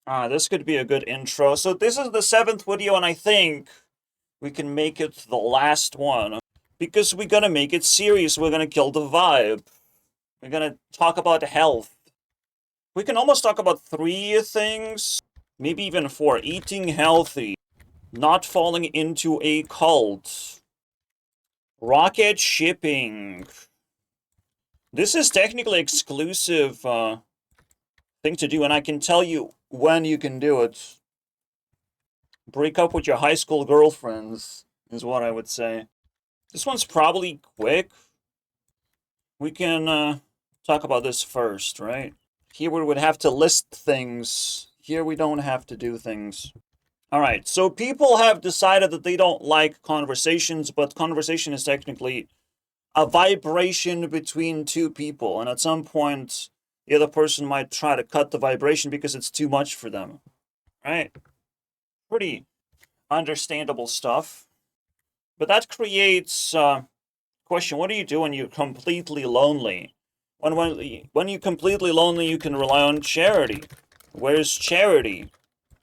This could be a good intro. So this is the 7th video, and I think we can make it the last one. Because we're gonna make it serious. We're gonna kill the vibe. We're gonna talk about health. We can almost talk about 3 things. Maybe even 4. Eating healthy. Not falling into a cult. Rocket shipping. This is technically exclusive thing to do, and I can tell you when you can do it. Break up with your high school girlfriends is what I would say. This one's probably quick. We can talk about this first, right? Here we would have to list things. Here we don't have to do things. Alright, so people have decided that they don't like conversations, but conversation is technically a vibration between two people, and at some point, the other person might try to cut the vibration because it's too much for them. Right? Pretty understandable stuff. But that creates question, what do you do when you're completely lonely? When you're completely lonely, you can rely on charity. Where's charity?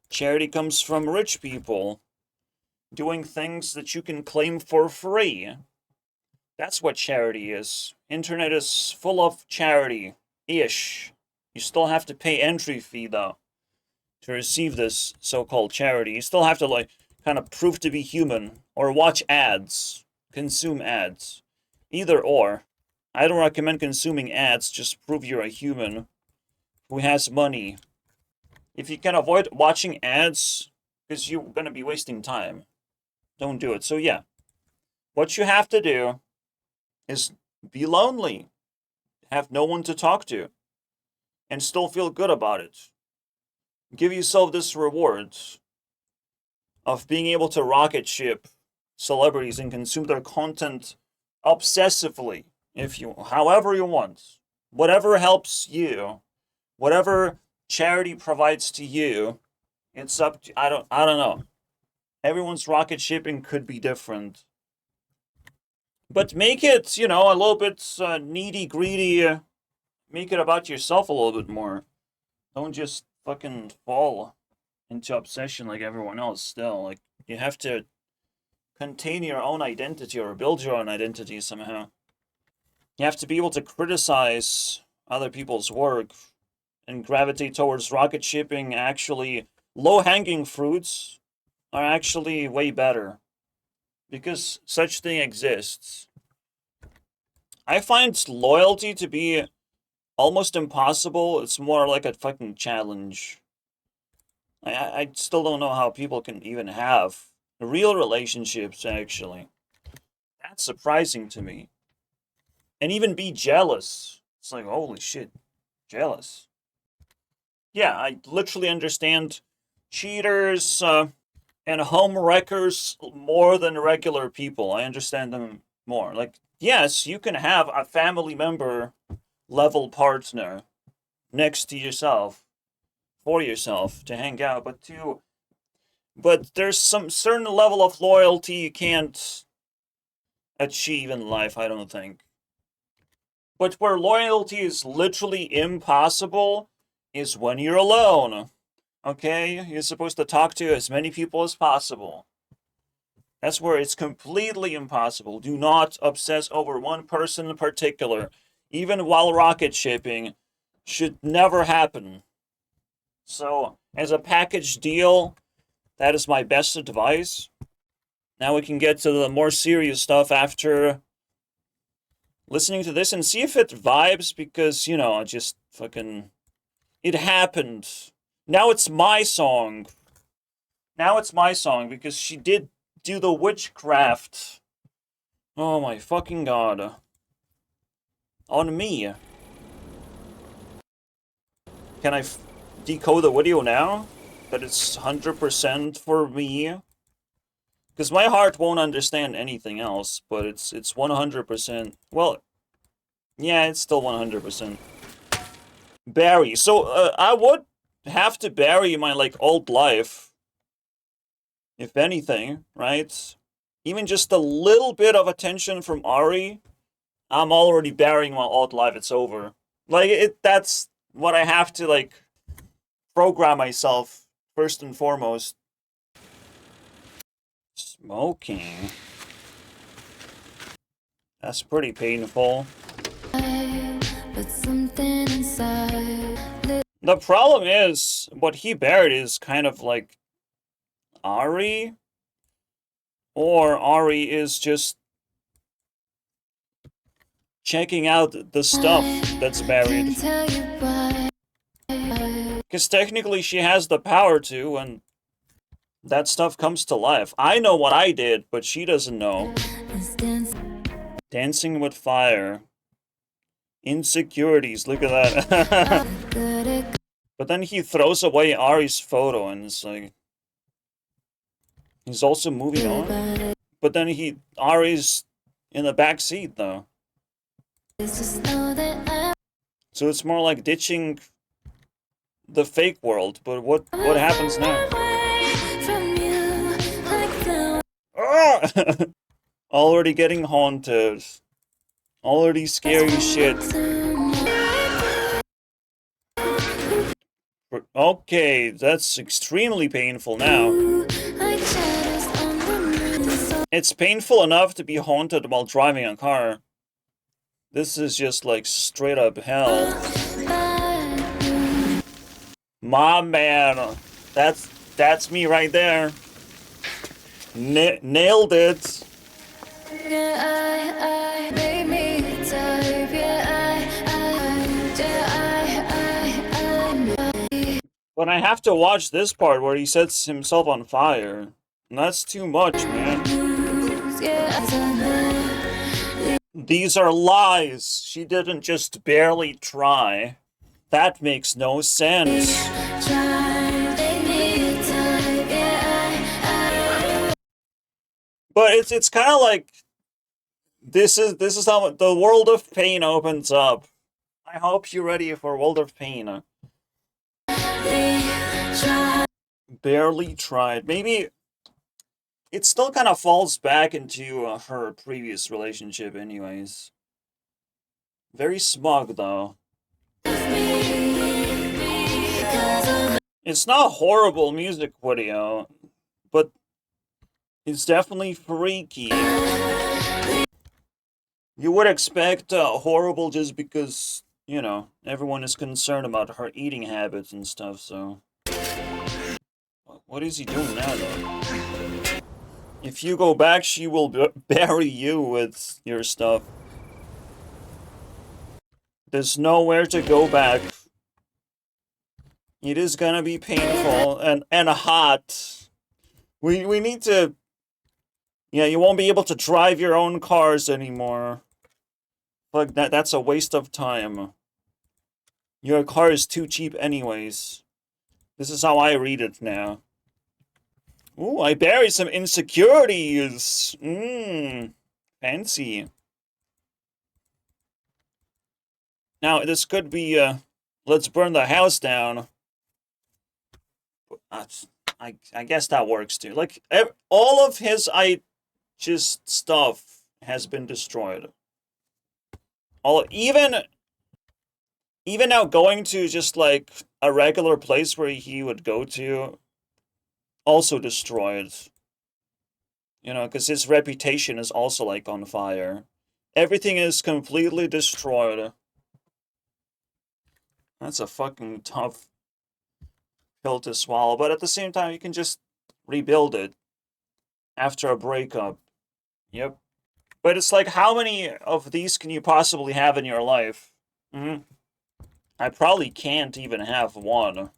Charity comes from rich people doing things that you can claim for free. That's what charity is. Internet is full of charity-ish. You still have to pay entry fee, though, to receive this so-called charity. You still have to, like, kind of prove to be human, or watch ads, consume ads. Either or. I don't recommend consuming ads, just prove you're a human who has money. If you can avoid watching ads, because you're going to be wasting time, don't do it. So yeah, what you have to do is be lonely, have no one to talk to, and still feel good about it. Give yourself this reward of being able to rocket ship celebrities and consume their content obsessively, however you want, whatever helps you, whatever charity provides to you. It's up to, I don't know. Everyone's rocket shipping could be different. But make it, a little bit needy, greedy. Make it about yourself a little bit more. Don't just fucking fall into obsession like everyone else still. Like, you have to contain your own identity or build your own identity somehow. You have to be able to criticize other people's work and gravitate towards rocket shipping. Actually, low-hanging fruits are actually way better, because such thing exists. I find loyalty to be almost impossible. It's more like a fucking challenge. I still don't know how people can even have real relationships, actually. That's surprising to me. And even be jealous. It's like, holy shit, jealous. Yeah, I literally understand cheaters and home wreckers more than regular people. I understand them more. Like, yes, you can have a family member level partner next to yourself, for yourself, to hang out, but there's some certain level of loyalty you can't achieve in life, I don't think. But where loyalty is literally impossible is when you're alone. Okay? You're supposed to talk to as many people as possible. That's where it's completely impossible. Do not obsess over one person in particular. Even while rocket shipping, should never happen. So, as a package deal, that is my best advice. Now we can get to the more serious stuff after listening to this and see if it vibes, because, just fucking... It happened. Now it's my song. Now it's my song, because she did do the witchcraft. Oh my fucking god. On me. Can I decode the video now? That it's 100% for me? Because my heart won't understand anything else, but it's 100%. Well, yeah, it's still 100%. Bury. So, I would have to bury my, old life. If anything, right? Even just a little bit of attention from Ari, I'm already burying my old life. It's over. That's what I have to, program myself first and foremost. Smoking. That's pretty painful. But something inside. The problem is, what he buried is kind of like Ari, or Ari is just checking out the stuff that's buried. Because technically she has the power to, and that stuff comes to life. I know what I did, but she doesn't know. Dancing with fire. Insecurities, look at that. But then he throws away Ari's photo, and it's like... He's also moving on. But then Ari's in the back seat, though. So it's more like ditching the fake world, but what happens now? Ah! Already getting haunted. Already scary shit. Okay, that's extremely painful now. It's painful enough to be haunted while driving a car. This is just like straight up hell. My man, that's me right there. Nailed it. But I have to watch this part where he sets himself on fire. And that's too much, man. These are lies. She didn't just barely try. That makes no sense. But it's kind of like this is how the world of pain opens up. I hope you're ready for World of Pain. Barely tried. Maybe it still kind of falls back into her previous relationship anyways. Very smug, though. It's not a horrible music video, but it's definitely freaky. You would expect horrible just because, you know, everyone is concerned about her eating habits and stuff, so... What is he doing now, though? If you go back, she will bury you with your stuff. There's nowhere to go back. It is gonna be painful and hot. We need to... Yeah, you won't be able to drive your own cars anymore. Like, that's a waste of time. Your car is too cheap anyways. This is how I read it now. Ooh, I buried some insecurities. Fancy. Now, this could be, let's burn the house down. I guess that works too. Like, all of his stuff has been destroyed. Even now going to just, like, a regular place where he would go to, also destroyed. You know, because his reputation is also, like, on fire. Everything is completely destroyed. That's a fucking tough pill to swallow, but at the same time, you can just rebuild it after a breakup. Yep. But it's like, how many of these can you possibly have in your life? I probably can't even have one.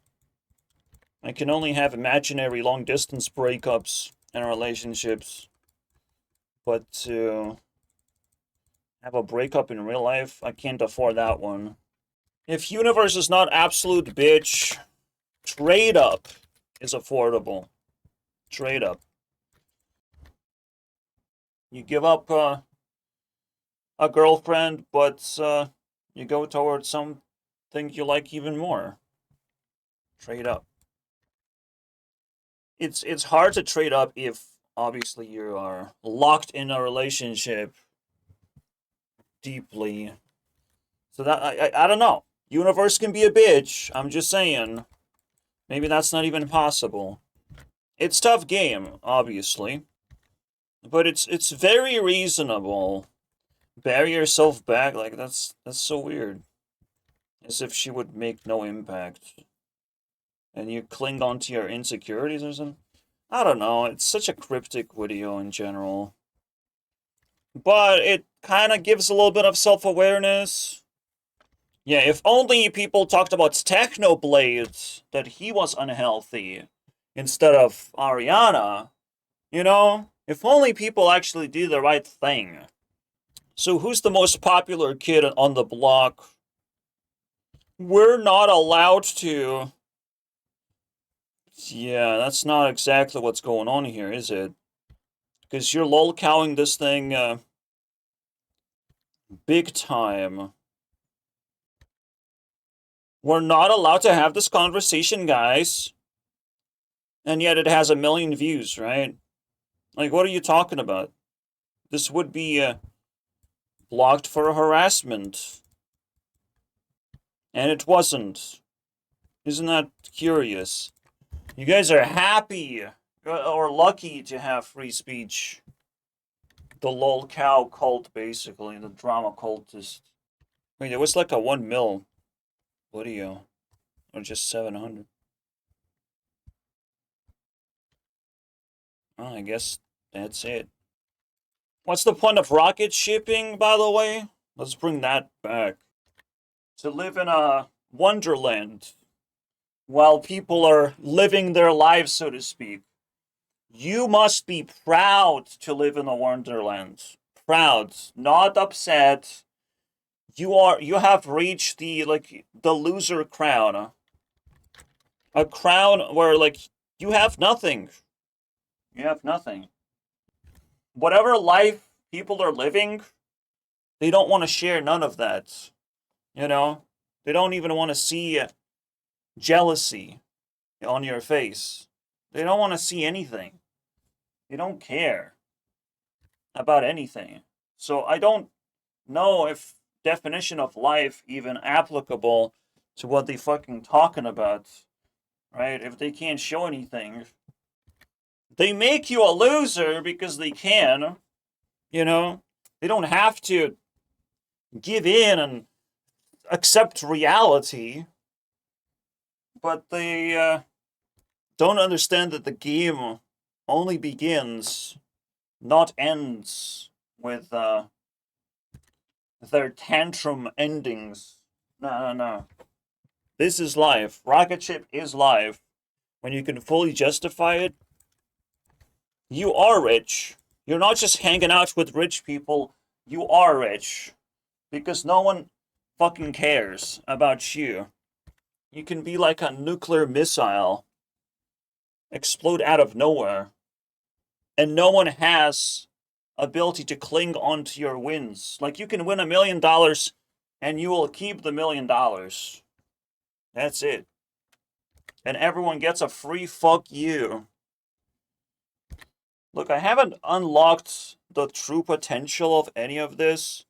I can only have imaginary long-distance breakups and relationships. But to have a breakup in real life, I can't afford that one. If universe is not absolute bitch, trade up is affordable. Trade up. You give up a girlfriend, but you go towards something you like even more. Trade up. It's hard to trade up if obviously you are locked in a relationship deeply. So that I don't know. Universe can be a bitch. I'm just saying. Maybe that's not even possible. It's tough game, obviously. But it's very reasonable. Bury yourself back, like that's so weird. As if she would make no impact. And you cling on to your insecurities or something? I don't know, it's such a cryptic video in general. But it kind of gives a little bit of self-awareness. Yeah, if only people talked about Technoblade, that he was unhealthy, instead of Ariana, you know? If only people actually do the right thing. So who's the most popular kid on the block? We're not allowed to. Yeah, that's not exactly what's going on here, is it? Because you're lolcowing this thing, big time. We're not allowed to have this conversation, guys. And yet it has 1 million views, right? Like, what are you talking about? This would be, blocked for harassment. And it wasn't. Isn't that curious? You guys are happy or lucky to have free speech. The lol cow cult, basically, the drama cultist. Wait, it was like a 1 mil video, or just 700. Oh, I guess that's it. What's the point of rocket shipping, by the way? Let's bring that back. To live in a wonderland while people are living their lives, so to speak. You must be proud to live in a wonderland. Proud, not upset. You have reached the loser crown. A crown where you have nothing. You have nothing. Whatever life people are living, they don't want to share none of that. You know? They don't even want to see jealousy on your face. They don't want to see anything. They don't care about anything. So I don't know if definition of life even applicable to what they fucking talking about, right? If they can't show anything. They make you a loser because they can, you know? They don't have to give in and accept reality, but they don't understand that the game only begins, not ends, with their tantrum endings. No. This is life. Rocket ship is life. When you can fully justify it, you are rich. You're not just hanging out with rich people, you are rich. Because no one fucking cares about you. You can be like a nuclear missile, explode out of nowhere, and no one has ability to cling onto your wins. Like, you can win $1 million and you will keep the $1 million. That's it. And everyone gets a free fuck you. Look, I haven't unlocked the true potential of any of this,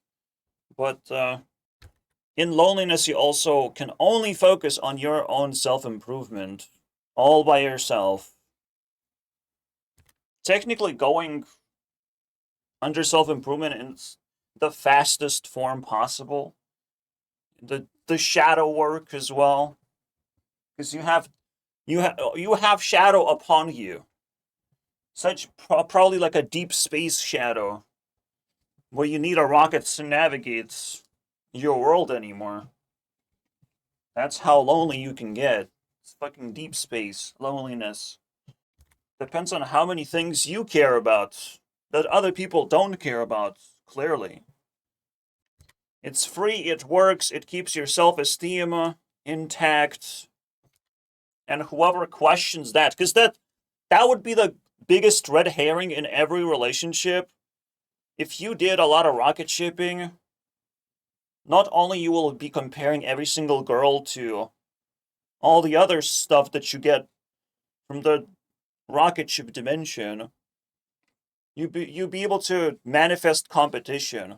but in loneliness you also can only focus on your own self-improvement, all by yourself. Technically going under self-improvement in the fastest form possible. The shadow work as well. Because you have shadow upon you. Such probably like a deep space shadow, where you need a rocket to navigate your world anymore. That's how lonely you can get. It's fucking deep space loneliness. Depends on how many things you care about that other people don't care about, clearly. It's free, it works, it keeps your self-esteem intact. And whoever questions that, because that would be the biggest red herring in every relationship. If you did a lot of rocket shipping, not only you will be comparing every single girl to all the other stuff that you get from the rocket ship dimension, you'd be able to manifest competition.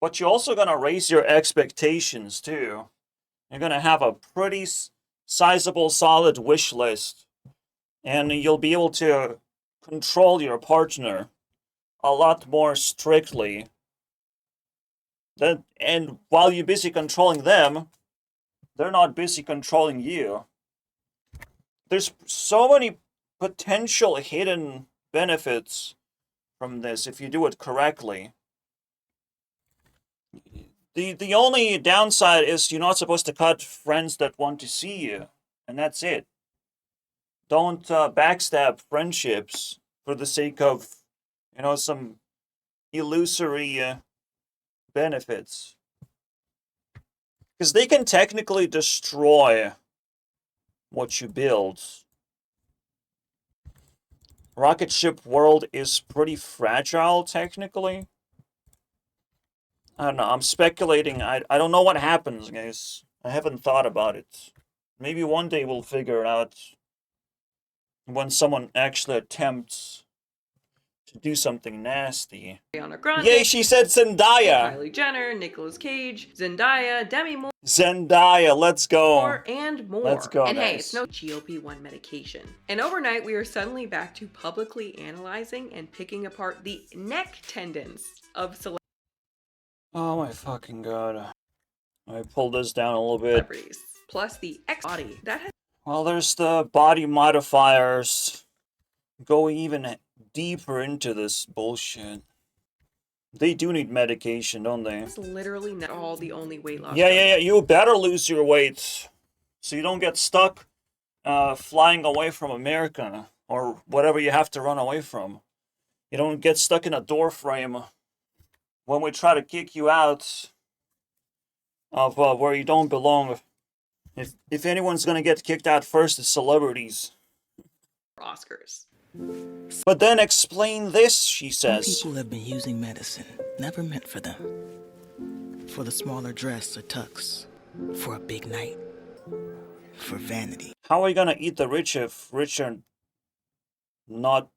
But you're also gonna raise your expectations too. You're gonna have a pretty sizable, solid wish list. And you'll be able to control your partner a lot more strictly. And while you're busy controlling them, they're not busy controlling you. There's so many potential hidden benefits from this if you do it correctly. The only downside is you're not supposed to cut friends that want to see you, and that's it. Don't backstab friendships for the sake of, some illusory benefits. Because they can technically destroy what you build. Rocket ship world is pretty fragile, technically. I don't know, I'm speculating. I don't know what happens, guys. I haven't thought about it. Maybe one day we'll figure it out. When someone actually attempts to do something nasty. Ariana Grande. Yay, she said Zendaya! Kylie Jenner, Nicolas Cage, Zendaya, Demi Moore. Zendaya, let's go. And more. Let's go, and guys. hey, it's no GLP-1 medication. And overnight, we are suddenly back to publicly analyzing and picking apart the neck tendons of Oh my fucking god. I pulled this down a little bit. celebrities. Plus the X-body. That has Well, there's the body modifiers. Go even deeper into this bullshit. They do need medication, don't they? literally not all the only weight loss. Yeah. You better lose your weight so you don't get stuck flying away from America or whatever you have to run away from. You don't get stuck in a door frame when we try to kick you out of where you don't belong. If anyone's gonna get kicked out first, it's celebrities. Oscars. But then explain this, she Some says. people have been using medicine never meant for them. For the smaller dress or tux. For a big night. For vanity. How are you gonna eat the rich if rich are not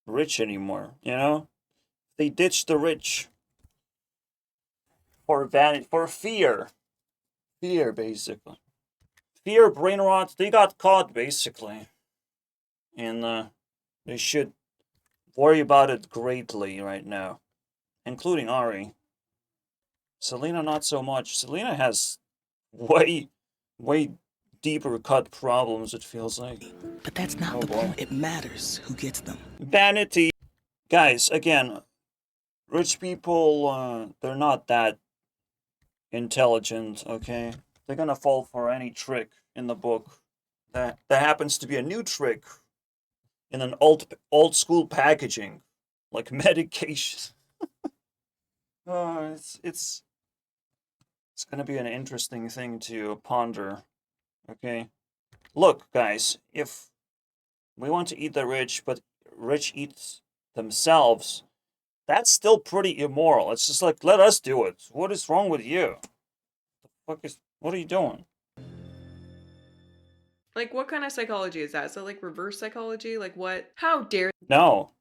rich anymore, They ditch the rich for vanity, for fear. Fear, basically. Fear, brain rot, they got caught, basically. And they should worry about it greatly right now. Including Ari. Selena, not so much. Selena has way deeper cut problems, it feels like. But that's not the point. It matters who gets them. Vanity. Guys, again, rich people, they're not that intelligent, okay? They're gonna fall for any trick in the book. That happens to be a new trick in an old school packaging, like medication. It's gonna be an interesting thing to ponder. Okay, look, guys, if we want to eat the rich, but rich eat themselves, that's still pretty immoral. It's just like, let us do it. What is wrong with you? What are you doing? Like, what kind of psychology is that? Is that like reverse psychology? Like, what? How dare? No,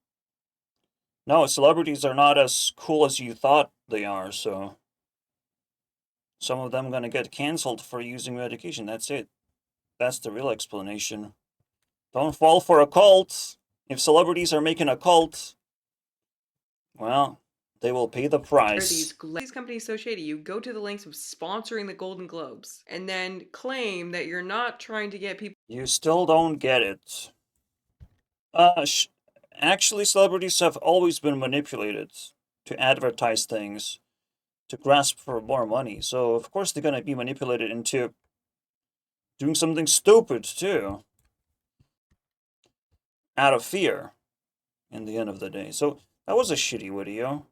celebrities are not as cool as you thought they are, so some of them are gonna get canceled for using medication. That's it. That's the real explanation. Don't fall for a cult. If celebrities are making a cult, well, they will pay the price. These companies so shady. You go to the lengths of sponsoring the Golden Globes and then claim that you're not trying to get people. You still don't get it. Actually, celebrities have always been manipulated to advertise things, to grasp for more money. So, of course, they're gonna be manipulated into doing something stupid, too. Out of fear, in the end of the day. So, that was a shitty video.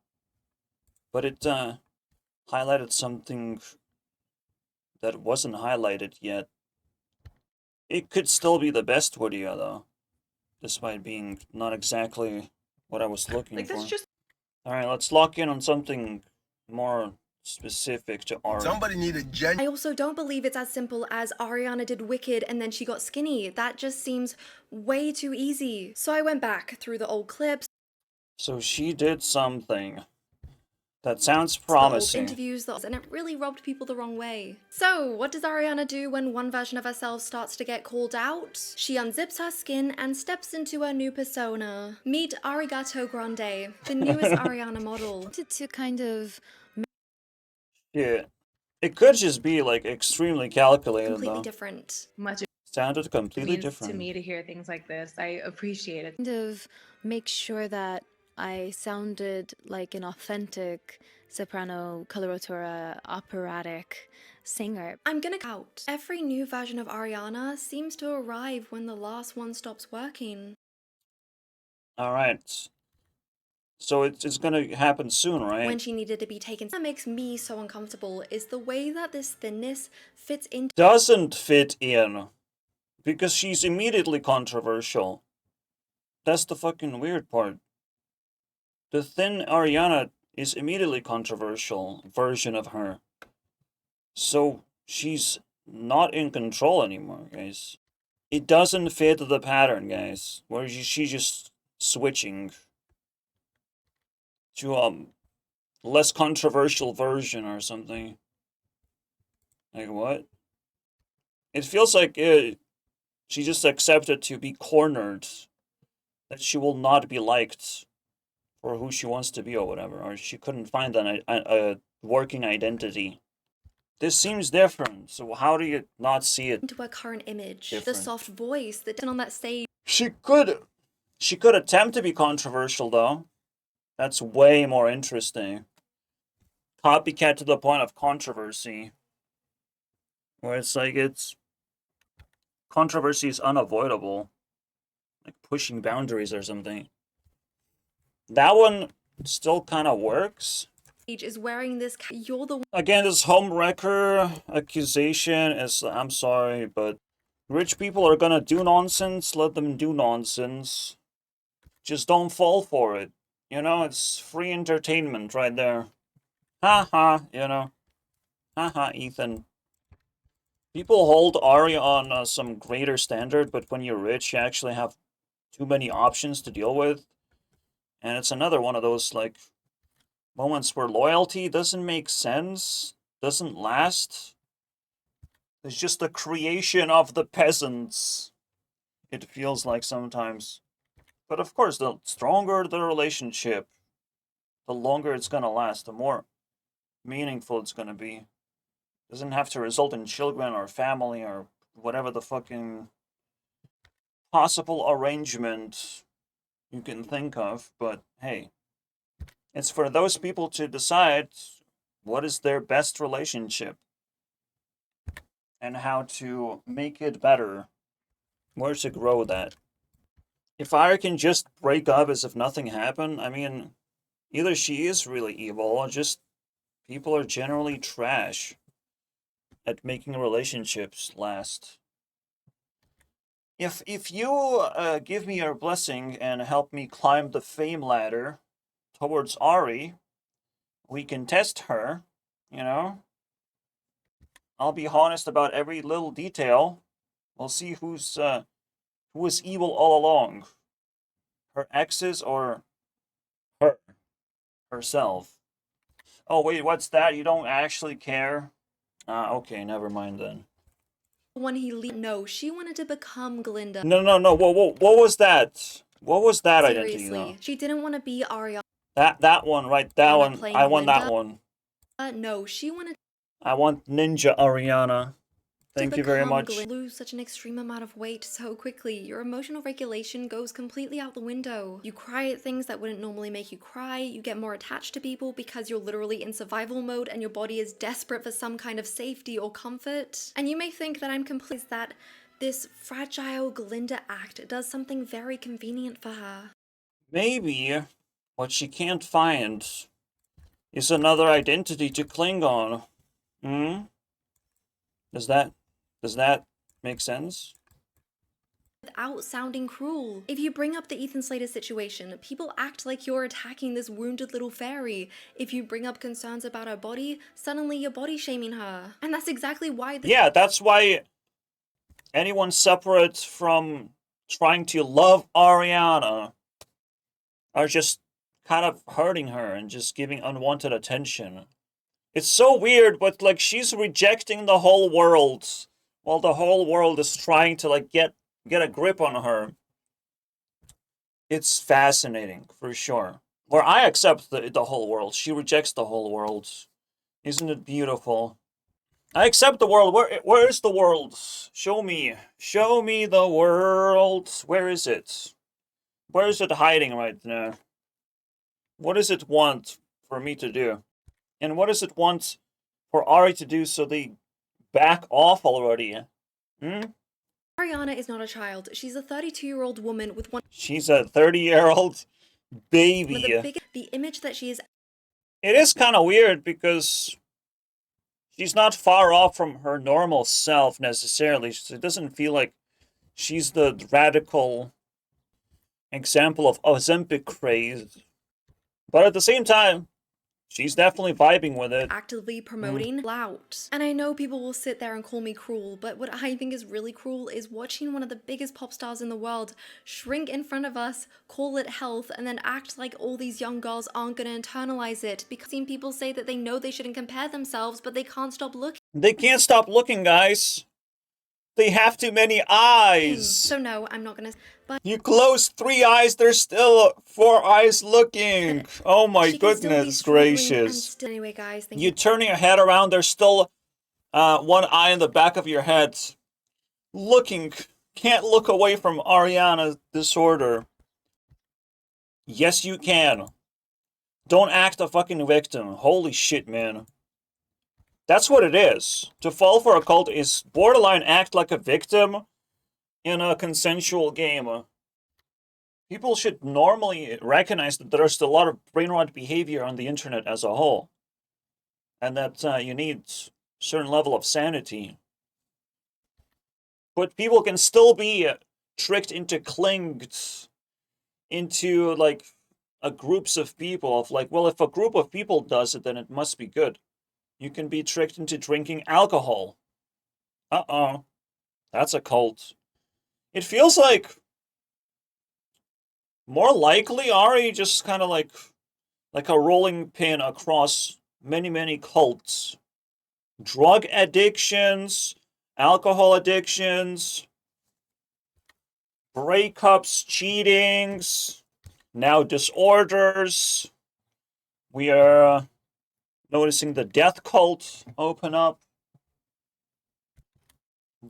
But it highlighted something that wasn't highlighted yet. It could still be the best video, though. Despite being not exactly what I was looking for. That's just. Alright, let's lock in on something more specific to art. Somebody need a I also don't believe it's as simple as Ariana did Wicked and then she got skinny. That just seems way too easy. So I went back through the old clips. So she did something. That sounds the old promising. interviews, and it really rubbed people the wrong way. So, what does Ariana do when one version of herself starts to get called out? She unzips her skin and steps into her new persona. Meet Arigato Grande, the newest Ariana model. To kind of Yeah. It could just be like extremely calculated Completely though. different. Much Sounded it completely means different. to me to hear things like this. I appreciate it. make sure that I sounded like an authentic soprano, coloratura, operatic singer. I'm gonna out. Every new version of Ariana seems to arrive when the last one stops working. Alright. So it's gonna happen soon, right? When she needed to be taken. What makes me so uncomfortable is the way that this thinness fits into Doesn't fit in. Because she's immediately controversial. That's the fucking weird part. The thin Ariana is immediately controversial version of her. So she's not in control anymore, guys. It doesn't fit the pattern, guys. Where she's just switching to less controversial version or something. Like what? It feels like she just accepted to be cornered. That she will not be liked for who she wants to be or whatever. Or she couldn't find a working identity. This seems different, so how do you not see it? into her current image. The Different. soft voice that on that stage. She could attempt to be controversial though. That's way more interesting. Copycat to the point of controversy. Where it's like controversy is unavoidable. Like pushing boundaries or something. That one still kind of works. Is wearing this. You're the Again, this homewrecker accusation is, I'm sorry, but rich people are gonna do nonsense, let them do nonsense. Just don't fall for it. You know, it's free entertainment right there. Ha ha, you know. Ha ha, Ethan. People hold Ari on some greater standard, but when you're rich, you actually have too many options to deal with. And it's another one of those, like, moments where loyalty doesn't make sense, doesn't last. It's just the creation of the peasants. It feels like sometimes. But of course, the stronger the relationship, the longer it's gonna last, the more meaningful it's gonna be. Doesn't have to result in children or family or whatever the fucking possible arrangement you can think of, but hey, it's for those people to decide what is their best relationship and how to make it better, where to grow that. If I can just break up as if nothing happened, I mean, either she is really evil or just people are generally trash at making relationships last. If you give me your blessing and help me climb the fame ladder towards Ari, we can test her, you know? I'll be honest about every little detail. We'll see who was evil all along. Her exes or her herself. Oh wait, what's that? You don't actually care? Okay, never mind then. one No, she wanted to become Glinda. No. What was that? What was that identity Seriously, though? she didn't want to be Ariana. That one, right? That one. Playing I want that Glinda. one. No, she wanted I want Ninja Ariana. Thank to you very become much. lose such an extreme amount of weight so quickly. Your emotional regulation goes completely out the window. You cry at things that wouldn't normally make you cry. You get more attached to people because you're literally in survival mode and your body is desperate for some kind of safety or comfort. And you may think that I'm complete that this fragile Glinda act does something very convenient for her. Maybe what she can't find is another identity to cling on. Hmm? Does that make sense? Without sounding cruel. If you bring up the Ethan Slater situation, people act like you're attacking this wounded little fairy. If you bring up concerns about her body, suddenly you're body shaming her. And that's exactly why Yeah, that's why anyone separate from trying to love Ariana are just kind of hurting her and just giving unwanted attention. It's so weird, but like she's rejecting the whole world while the whole world is trying to like get a grip on her. It's fascinating for sure. Where I accept the whole world, she rejects the whole world. Isn't it beautiful? I accept the world. Where is the world? Show me. Show me the world. Where is it? Where is it hiding right now? What does it want for me to do? And what does it want for Ari to do so they back off already? Ariana is not a child. She's a 32-year-old woman with one She's a 30-year-old of baby. the image that she is It is kind of weird because she's not far off from her normal self necessarily. It doesn't feel like she's the radical example of Ozempic craze. But at the same time, she's definitely vibing with it. actively promoting out. And I know people will sit there and call me cruel, but what I think is really cruel is watching one of the biggest pop stars in the world shrink in front of us, call it health, and then act like all these young girls aren't gonna internalize it. Because I've seen people say that they know they shouldn't compare themselves, but they can't stop looking. They can't stop looking, guys. They have too many eyes. So no, I'm not gonna. But You close 3 eyes, there's still 4 eyes looking. Oh my she can still be goodness struggling and gracious. still- anyway, guys, thank You turn your head around, there's still 1 eye in the back of your head. Looking. Can't look away from Ariana's disorder. Yes, you can. Don't act a fucking victim. Holy shit, man. That's what it is. To fall for a cult is borderline act like a victim in a consensual game. People should normally recognize that there's a lot of brain rot behavior on the internet as a whole. And that you need a certain level of sanity. But people can still be tricked into clinged into like groups of people of like, well, if a group of people does it, then it must be good. You can be tricked into drinking alcohol. Uh-oh. That's a cult. It feels like more likely Ari just kind of like a rolling pin across many cults. Drug addictions, alcohol addictions, breakups, cheatings, now disorders. We are noticing the death cult open up.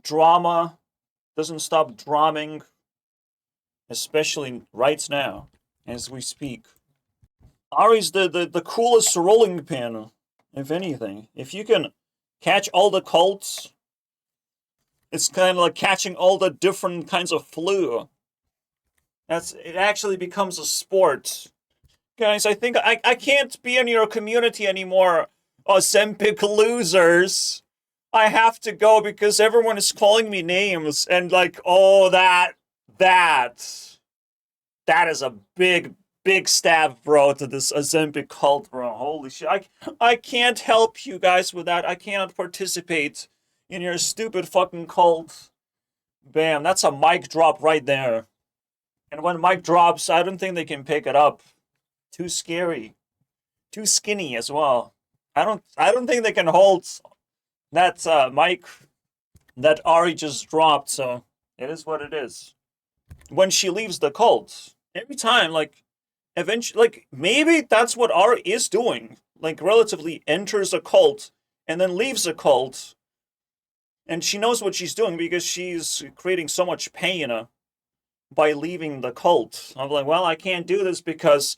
Drama doesn't stop drumming, especially right now, as we speak. Ari's the coolest rolling pin, if anything. If you can catch all the cults, it's kind of like catching all the different kinds of flu. It actually becomes a sport. Guys, I think I can't be in your community anymore, Ozempic losers. I have to go because everyone is calling me names and like, oh, that is a big stab, bro, to this Ozempic cult, bro. Holy shit. I can't help you guys with that. I cannot participate in your stupid fucking cult. Bam, that's a mic drop right there. And when mic drops, I don't think they can pick it up. Too scary. Too skinny as well. I don't think they can hold that mic that Ari just dropped, so it is what it is. When she leaves the cult, every time, like, eventually, like, maybe that's what Ari is doing. Like, relatively enters a cult and then leaves a cult. And she knows what she's doing because she's creating so much pain by leaving the cult. I'm like, well, I can't do this because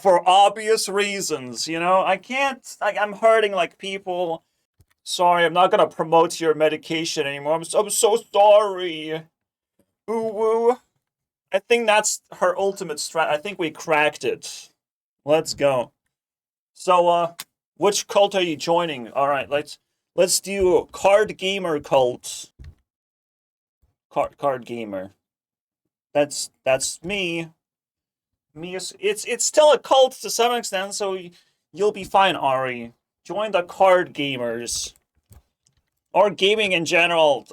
for obvious reasons, you know? I can't, I'm hurting, like, people. Sorry, I'm not gonna promote your medication anymore. I'm so sorry. Ooh, woo. I think that's her ultimate strat. I think we cracked it. Let's go. So, which cult are you joining? Alright, let's do card gamer cult. Card gamer. That's me. It's still a cult to some extent, so you'll be fine, Ari. Join the card gamers. Or gaming in general.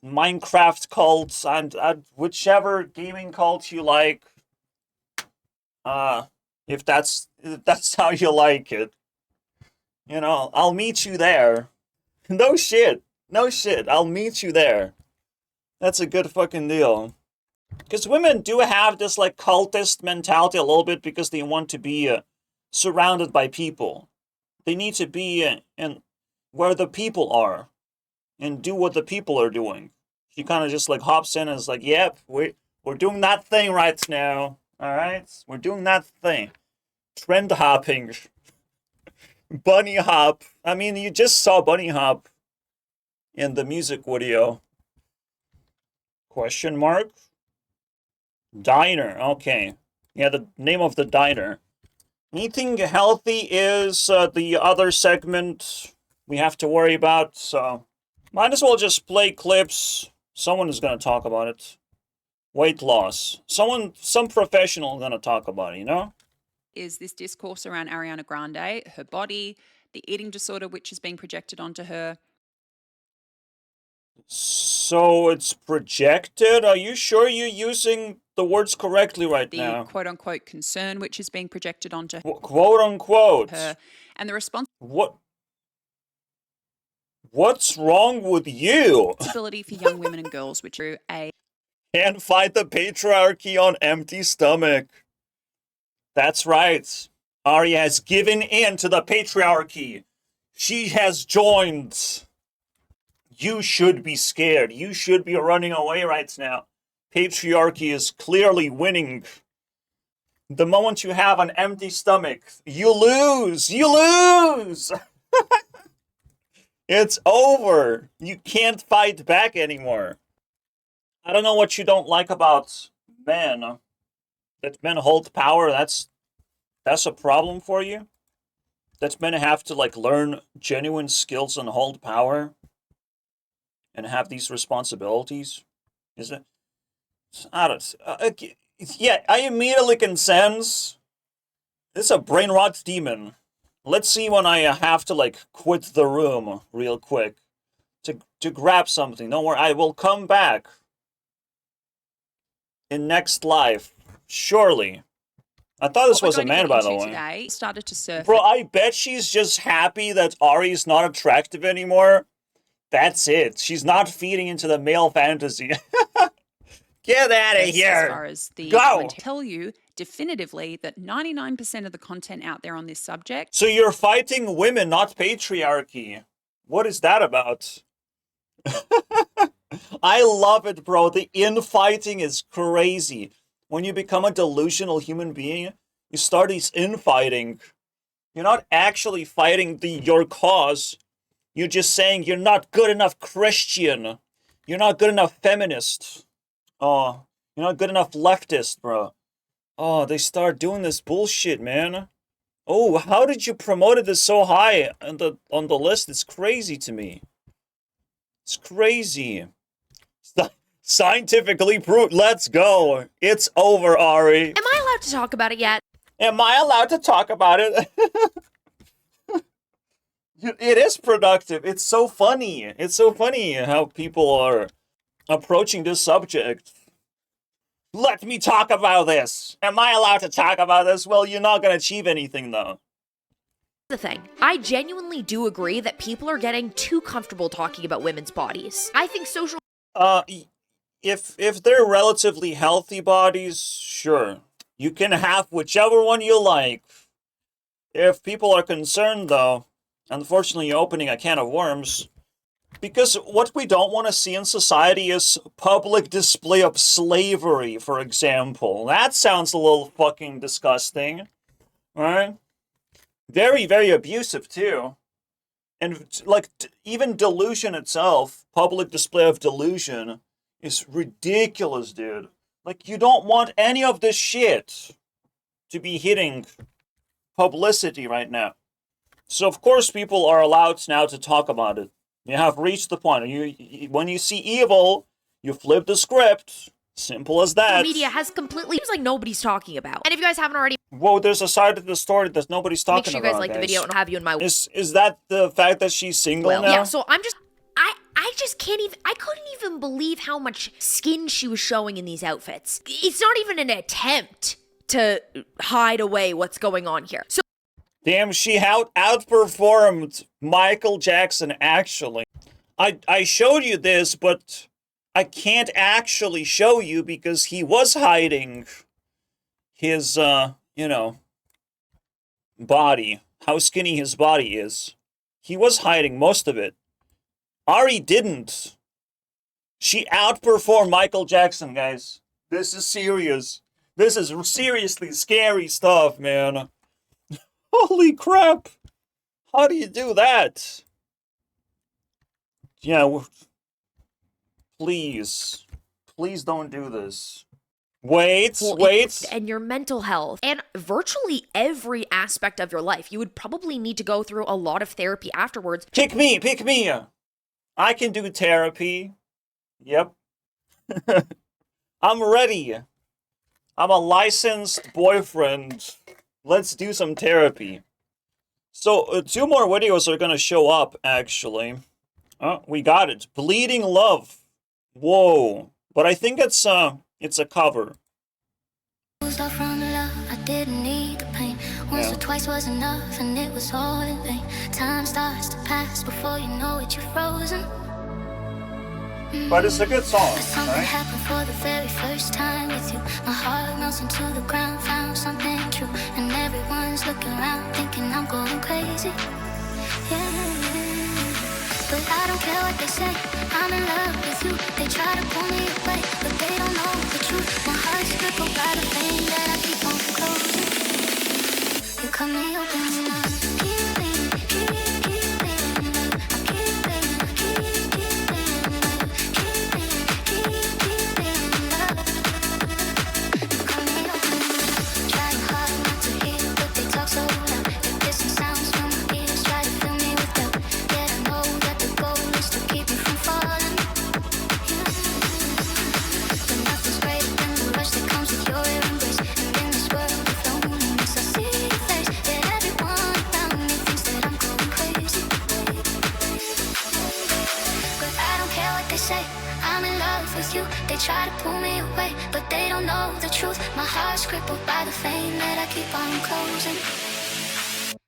Minecraft cults, and whichever gaming cult you like. Yeah, If that's how you like it. You know, I'll meet you there. No shit. No shit. I'll meet you there. That's a good fucking deal. Because women do have this, like, cultist mentality a little bit because they want to be surrounded by people. They need to be in where the people are and do what the people are doing. She kind of just, like, hops in and is like, yep, we're doing that thing right now. All right? We're doing that thing. Trend hopping. Bunny hop. I mean, you just saw bunny hop in the music video. Question mark? Diner. Okay. Yeah, the name of the diner. Eating healthy is the other segment we have to worry about, so might as well just play clips. Someone is going to talk about it. Weight loss. Some professional is going to talk about it, you know? Is this discourse around Ariana Grande, her body, the eating disorder which is being projected onto her. So it's projected? Are you sure you're using the words correctly right now? The quote-unquote concern which is being projected onto quote-unquote. her. And the What's wrong with you? responsibility for young women and girls, which are a... Can't fight the patriarchy on empty stomach. That's right. Ari has given in to the patriarchy. She has joined. You should be scared. You should be running away right now. Patriarchy is clearly winning. The moment you have an empty stomach, you lose. You lose. It's over. You can't fight back anymore. I don't know what you don't like about men. That men hold power, that's a problem for you? That men have to, like, learn genuine skills and hold power? And have these responsibilities? Is it? I don't... yeah, I immediately can sense... This is a brain rot demon. Let's see when I have to, like, quit the room real quick. To grab something. Don't worry, I will come back. In next life. Surely. I thought this was a man, by the way. Today started to surface. Bro, I bet she's just happy that Ari's not attractive anymore. That's it. She's not feeding into the male fantasy. Get out of here. As far as the Go. Tell you definitively that 99% of the content out there on this subject. So you're fighting women, not patriarchy. What is that about? I love it, bro. The infighting is crazy. When you become a delusional human being, you start these infighting. You're not actually fighting your cause. You're just saying you're not good enough Christian. You're not good enough feminist. Oh, you're not good enough leftist, bro. Oh, they start doing this bullshit, man. Oh, how did you promote this so high on the list? It's crazy to me. It's crazy. Scientifically proved. Let's go. It's over, Ari. Am I allowed to talk about it yet? Am I allowed to talk about it? It is productive. It's so funny. It's so funny how people are approaching this subject. Let me talk about this. Am I allowed to talk about this? Well, you're not going to achieve anything, though. The thing, I genuinely do agree that people are getting too comfortable talking about women's bodies. I think social... If they're relatively healthy bodies, sure. You can have whichever one you like. If people are concerned, though, unfortunately you're opening a can of worms. Because what we don't want to see in society is public display of slavery, for example. That sounds a little fucking disgusting. Right? Very, very abusive, too. And, like, even delusion itself, public display of delusion, is ridiculous, dude. Like, you don't want any of this shit to be hitting publicity right now. So, of course, people are allowed now to talk about it. You have reached the point. When you see evil, you flip the script. Simple as that. media has completely... Seems like nobody's talking about. And if you guys haven't already... Whoa, there's a side of the story that nobody's talking about, Make sure you guys like the video and I'll have you in my... Is that the fact that she's single now? Yeah, so I'm just... I just can't even... I couldn't even believe how much skin she was showing in these outfits. It's not even an attempt to hide away what's going on here. So Damn, she outperformed Michael Jackson, actually. I showed you this, but I can't actually show you because he was hiding his, you know, body. How skinny his body is. He was hiding most of it. Ari didn't. She outperformed Michael Jackson, guys. This is serious. This is seriously scary stuff, man. Holy crap! How do you do that? Yeah, please. Please don't do this. Wait. and your mental health and virtually every aspect of your life. You would probably need to go through a lot of therapy afterwards. Pick me! I can do therapy. Yep. I'm ready. I'm a licensed boyfriend. Let's do some therapy. So, 2 more videos are gonna show up, actually. Oh, we got it. Bleeding Love. Whoa. But I think it's a cover. From love, I didn't need the pain. Once or twice was enough, and it was all in vain. Time starts to pass before you know it, you're frozen. But it's a good song, But something right? happened for the very first time with you. My heart melts into the ground, found something true, and everyone's looking around, thinking I'm going crazy. Yeah. But I don't care what they say, I'm in love with you. They try to pull me away, but they don't know the truth. My heart's crippled by the pain that I keep on closing. You cut me open up. Keep bleeding, keep bleeding, love. I keep bleeding, keep bleeding, love. Keep bleeding, keep bleeding, love. You cut me open up. Trying hard not to hear, but they talk so loud. The distant sounds from my ears try to fill me with doubt. Yet I know that the goal is to keep me from falling. But nothing's greater than the rush that comes with your embrace. And in this world of loneliness, I see your face. Yet everyone around me thinks that I'm going crazy. But I don't care what they say, I'm in love with you. They try to pull me away, but they don't know the truth. My heart's crippled by the flame that I keep on closing.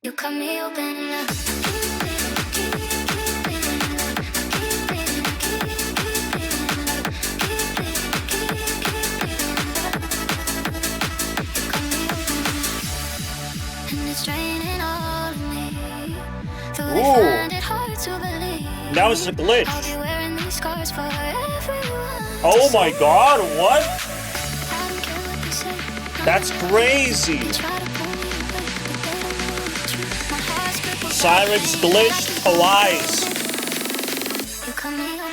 You cut me open up. And it's draining all of me. Though they Ooh. find it hard to believe. That was a glitch. I'll be wearing these scars for everyone. Oh my god, what? I don't care what they say. That's crazy. Try to pull me away, but they don't know the truth. My heart's crippled by Cyrix the pain that I glitched keep on twice. closing. You cut me open up.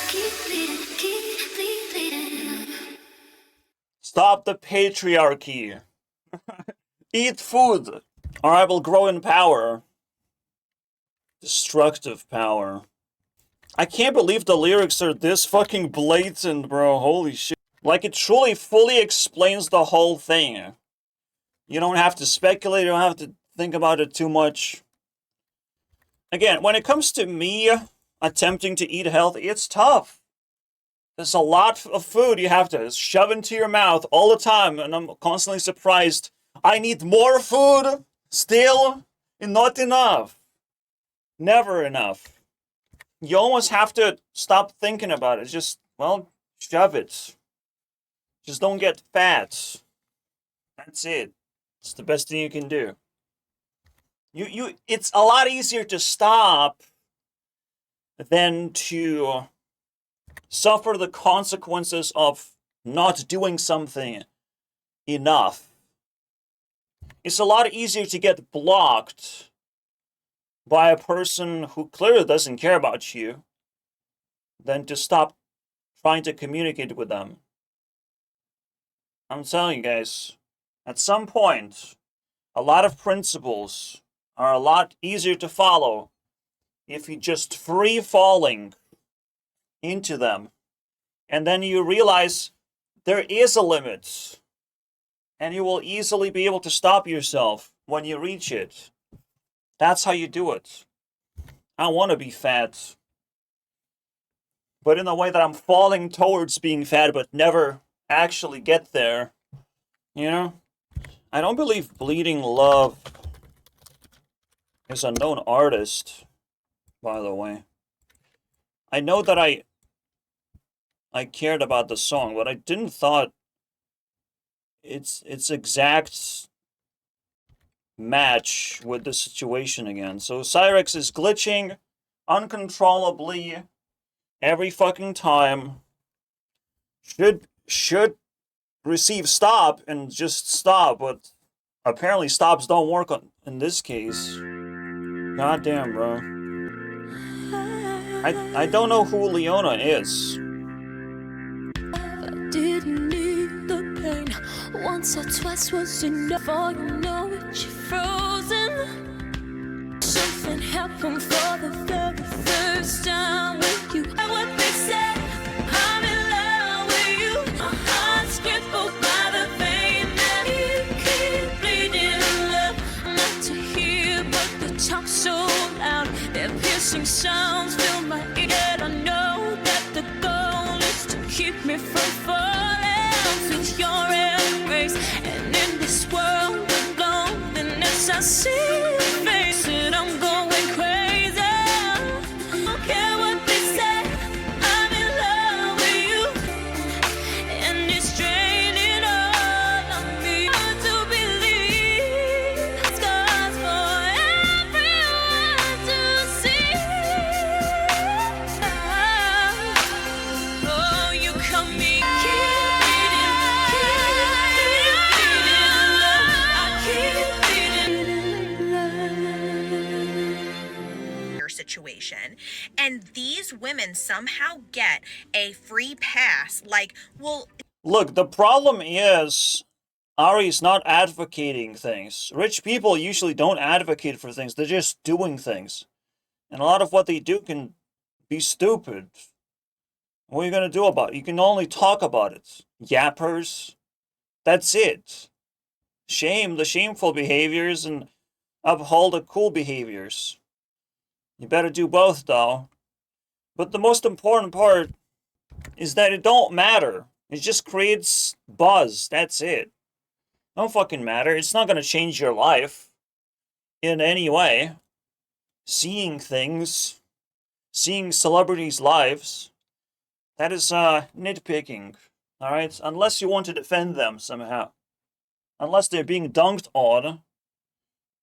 Keep bleeding, keep bleeding, love. Stop the patriarchy. Eat food, or I will grow in power. Destructive power. I can't believe the lyrics are this fucking blatant, bro. Holy shit. Like, it truly fully explains the whole thing. You don't have to speculate, you don't have to think about it too much. Again, when it comes to me attempting to eat healthy, it's tough. There's a lot of food you have to shove into your mouth all the time, and I'm constantly surprised. I need more food, still, and not enough. Never enough. You almost have to stop thinking about it. Just, well, shove it. Just don't get fat. That's it. It's the best thing you can do. It's a lot easier to stop than to suffer the consequences of not doing something enough. It's a lot easier to get blocked by a person who clearly doesn't care about you than to stop trying to communicate with them. I'm telling you guys, at some point, a lot of principles are a lot easier to follow if you just free falling into them, and then you realize there is a limit, and you will easily be able to stop yourself when you reach it. That's how you do it. I want to be fat, but in a way that I'm falling towards being fat, but never actually get there. You know? I don't believe Bleeding Love is a known artist, by the way. I know that I cared about the song, but I didn't thought its exact match with the situation again. So Cyrex is glitching uncontrollably every fucking time. Should receive stop and just stop, but apparently stops don't work in this case. God damn, bro. I don't know who Leona is. Didn't need the pain. Once or twice was enough. For you know it, you're frozen. Something happened for the very first time with you. And what they said, I'm in love with you. My heart's crippled by the pain that you keep bleeding love. Not to hear, but the talk so loud. Their piercing sounds fill my ear. Yet I know that the goal is to keep me from falling with your embrace. And in this world of loneliness, I see your face and I'm going crazy. I don't care what they say, I'm in love with you. And it's draining all of me. Hard to believe, scars for everyone to see. Oh, you come me situation, and these women somehow get a free pass. Like, well, Look, the problem is Ari's not advocating things. Rich people usually don't advocate for things, they're just doing things. And a lot of what they do can be stupid. What are you gonna do about it? You can only talk about it. Yappers. That's it. Shame the shameful behaviors and uphold the cool behaviors. You better do both, though. But the most important part is that it don't matter. It just creates buzz. That's it. Don't fucking matter. It's not gonna change your life in any way. Seeing things, seeing celebrities' lives, that is nitpicking. Alright? Unless you want to defend them somehow. Unless they're being dunked on,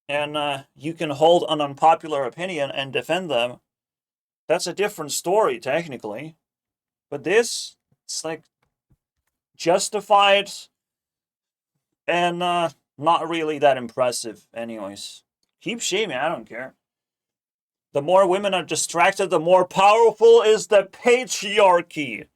and you can hold an unpopular opinion and defend them, that's a different story, technically. But this, it's like justified and not really that impressive anyways. Keep shaming, I don't care. The more women are distracted, the more powerful is the patriarchy.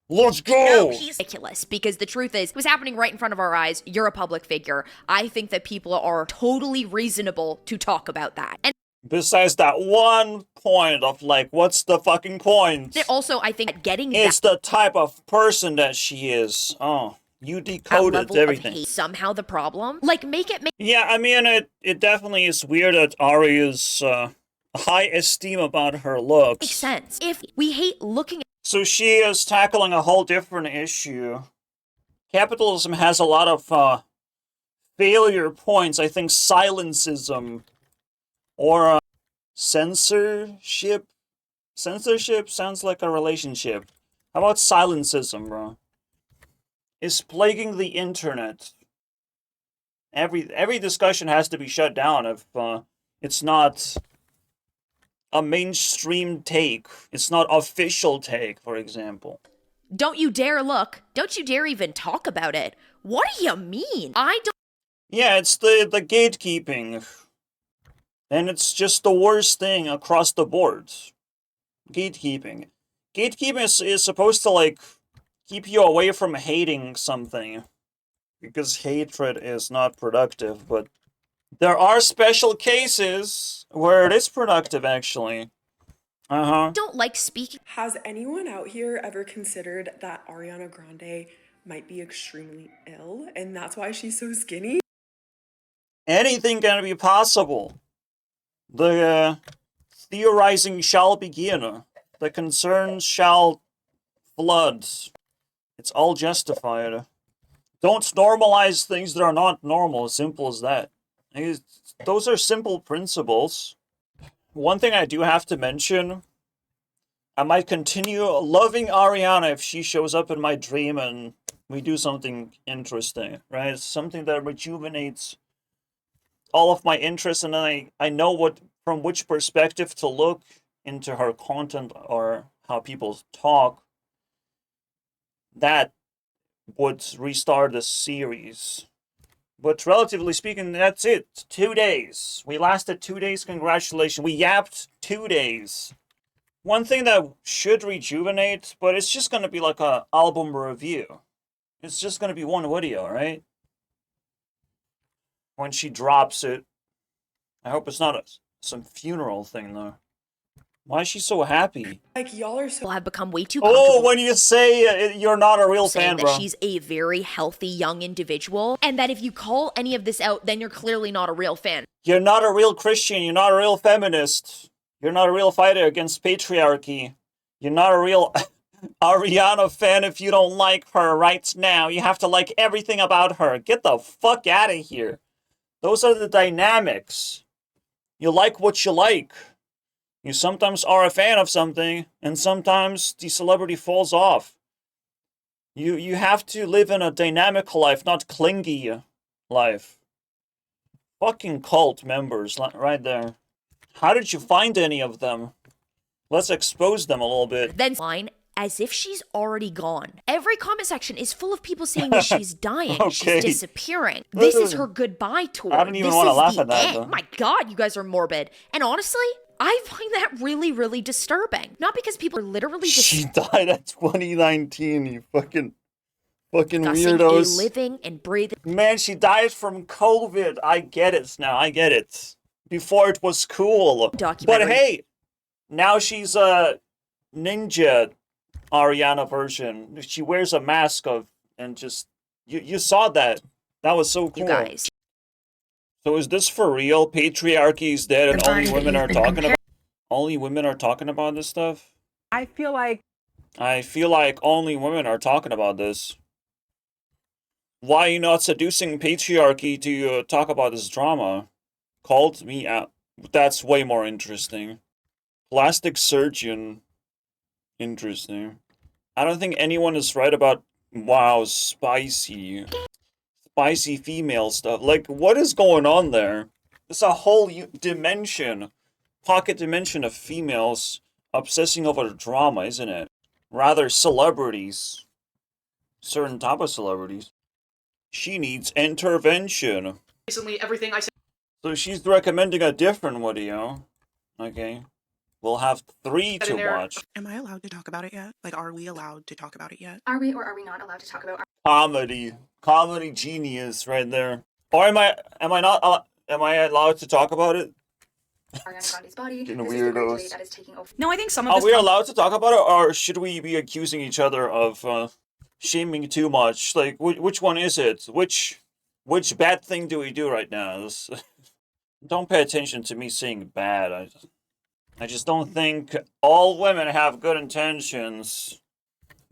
Let's go! no, he's ridiculous, because the truth is, it was happening right in front of our eyes. You're a public figure. I think that people are totally reasonable to talk about that. And Besides that one point of like, what's the fucking point? also, I think that getting It's the type of person that she is. Oh, you that decoded level everything. of hate somehow the problem. Like, make Yeah, I mean, it definitely is weird that Ari is high esteem about her looks. sense. If we hate looking So she is tackling a whole different issue. Capitalism has a lot of failure points. I think silencism or censorship. Censorship sounds like a relationship. How about silencism, bro? Is plaguing the internet. Every discussion has to be shut down if it's not a mainstream take. It's not official take, for example. Don't you dare look. Don't you dare even talk about it. What do you mean? I don't. Yeah, it's the gatekeeping. And it's just the worst thing across the board. Gatekeeping. Gatekeeping is supposed to, like, keep you away from hating something. Because hatred is not productive, but there are special cases where it is productive, actually. don't like speaking. Has anyone out here ever considered that Ariana Grande might be extremely ill and that's why she's so skinny? Anything can be possible. The theorizing shall begin. The concerns shall flood. It's all justified. Don't normalize things that are not normal. Simple as that. Those are simple principles. One thing I do have to mention, I might continue loving Ariana if she shows up in my dream and we do something interesting, right? It's something that rejuvenates all of my interests, and then I know from which perspective to look into her content or how people talk. That would restart the series. But relatively speaking, that's it. 2 days. We lasted 2 days. Congratulations. We yapped 2 days. One thing that should rejuvenate, but it's just going to be like a album review. It's just going to be one video, right? When she drops it. I hope it's not some funeral thing, though. Why is she so happy? Like, y'all are so... Have become way too comfortable. Oh, when you say you're not a real fan, that bro. She's a very healthy young individual, and that if you call any of this out, then you're clearly not a real fan. You're not a real Christian. You're not a real feminist. You're not a real fighter against patriarchy. You're not a real Ariana fan if you don't like her right now. You have to like everything about her. Get the fuck out of here. Those are the dynamics. You like what you like. You sometimes are a fan of something, and sometimes the celebrity falls off. You have to live in a dynamic life, not clingy life. Fucking cult members, right there. How did you find any of them? Let's expose them a little bit. Then line as if she's already gone. Every comment section is full of people saying that she's dying, Okay. she's disappearing. This is her goodbye tour. I don't even want to laugh at that, though. My God, you guys are morbid. And honestly, I find that really, really disturbing. Not because people are literally just She died at 2019, you fucking discussing weirdos. a living and breathing. Man, she died from COVID. I get it now. I get it. Before it was cool. But Documentary. hey, now she's a ninja Ariana version. She wears a mask and just you saw that. That was so cool. You guys. So is this for real? Patriarchy is dead and only women are talking about this stuff? I feel like only women are talking about this. Why are you not seducing patriarchy to talk about this drama? Called me out. That's way more interesting. Plastic surgeon. Interesting. I don't think anyone is right about, wow, spicy female stuff. Like, what is going on there? It's a whole dimension, pocket dimension of females obsessing over drama, isn't it? Rather, celebrities. Certain type of celebrities. She needs intervention. recently everything I said. So she's recommending a different video. Okay. We'll have 3 to watch. Am I allowed to talk about it yet? Like, are we allowed to talk about it yet? Are we or are we not allowed to talk about Comedy genius right there. Or am I allowed to talk about it? Ariana Grande's body? Getting This is the weirdos. debate that is taking over. No, I think some of Are this we allowed to talk about it, or should we be accusing each other of shaming too much? Like, which one is it? Which bad thing do we do right now? Don't pay attention to me saying bad. I just don't think all women have good intentions.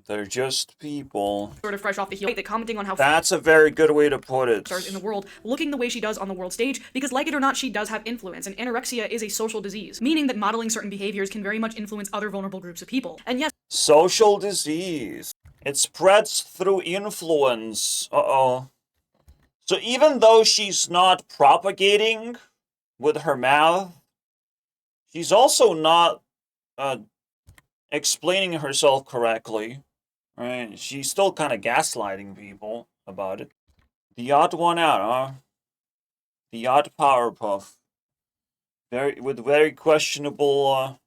They're just people. Sort of fresh off the heel. That commenting on how That's a very good way to put it. stars in the world looking the way she does on the world stage, because like it or not, she does have influence, and anorexia is a social disease, meaning that modeling certain behaviors can very much influence other vulnerable groups of people. And yes, Social disease. It spreads through influence. Uh-oh. So even though she's not propagating with her mouth, she's also not explaining herself correctly. Right? She's still kind of gaslighting people about it. The odd one out, huh? The odd Powerpuff. With very questionable